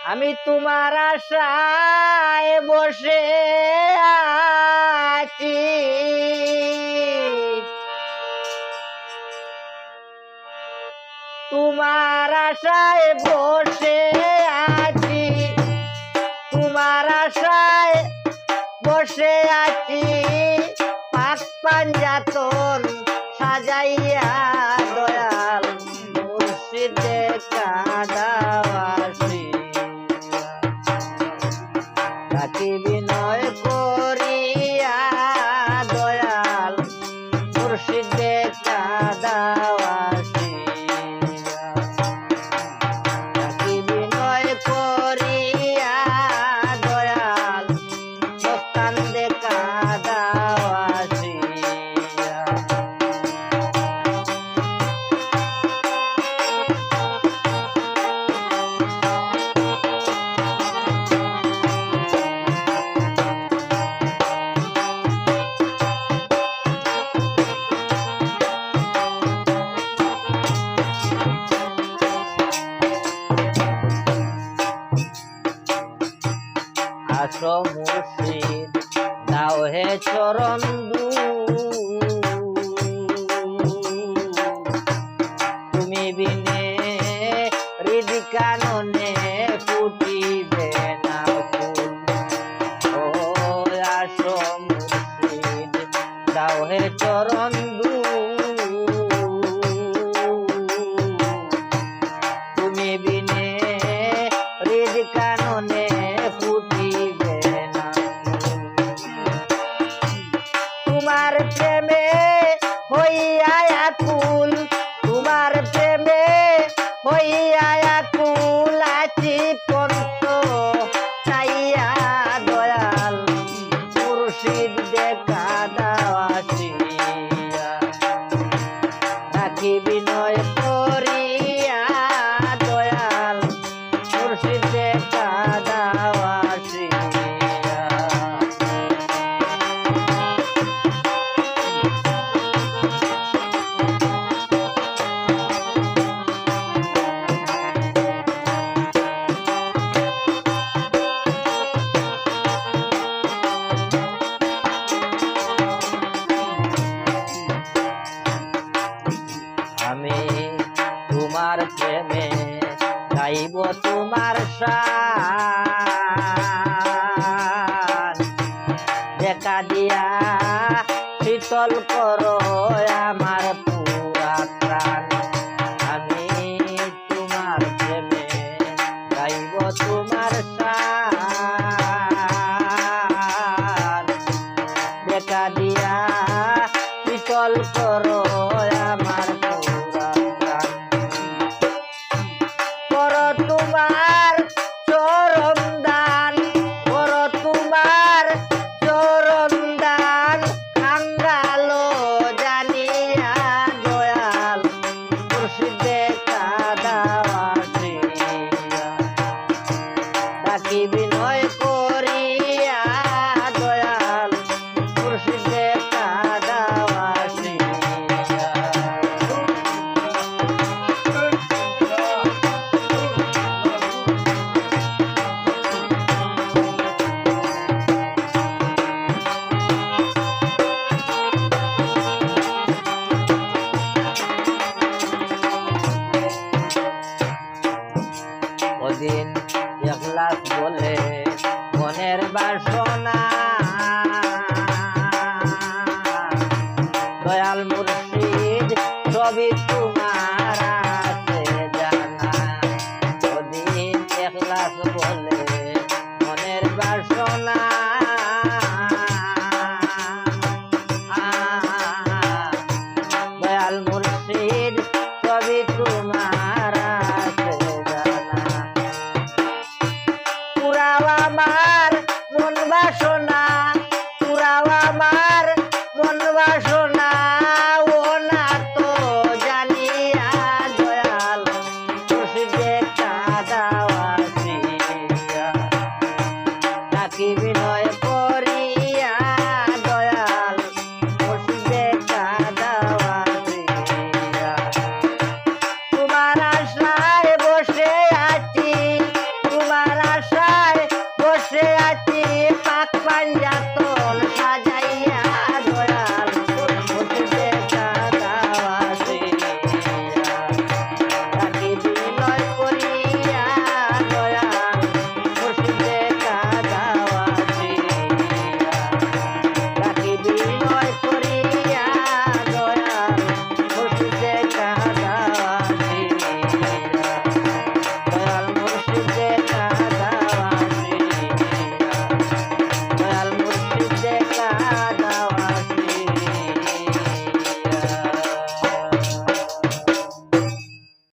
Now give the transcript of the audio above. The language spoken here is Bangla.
আমি তোমার আশায় বসে আছি, তোমার আশায় বসে আছি, তোমার আশায় বসে আছি, পাক পাঞ্জাতন সাজাইয়া দয়াল মুর্শিদে কাদাওয়াসি তাকে বিনয় করিয়া দয়াল মুর্শিদে কাদাওয়াসি তাকে বিনয় করিয়া দয়াল মস্তান দে কাদাওয়াসি আসো মুর্শিদ দাও হে চরণ তুমি বিনে হৃদ কাননে ফুটিবে না ফুল। ও আসো মুর্শিদ দাও হে চরণ তুমি বিনে হৃদ কাননে ফুটিবে না। তোমার প্রেমে হইয়া আকুল, তোমার প্রেমে হইয়া আকুল আছি পন্ত চাইয়া দয়াল মুর্শিদ দেখা দাওয়াসিয়া রাখি বিনয় করিয়া দয়াল মুর্শিদ দেখা দাওয়াসিয়া। আমি তোমার প্রেমে গাইব তোমার শান, দেখা দিয়া শীতল করো আমার পুরা প্রাণ। আমি তোমার প্রেমে গাইব তোমার শান, দেখা দিয়া শীতল করো আমার পুরা প্রাণ। করো তোমার চরণ দান, করো তোমার চরণ দান, কাঙ্গালো জানিয়া দয়াল মুর্শিদে কাদাওয়াসিয়া তাকে বিনয় করিয়া দয়াল মুর্শিদে কাদাওয়াসিয়া। ওদিন ইখলাস বলে মনের বাসনা দয়াল মুর্শিদ সবই তোমার আছে জানা। ওদিন ইখলাস বলে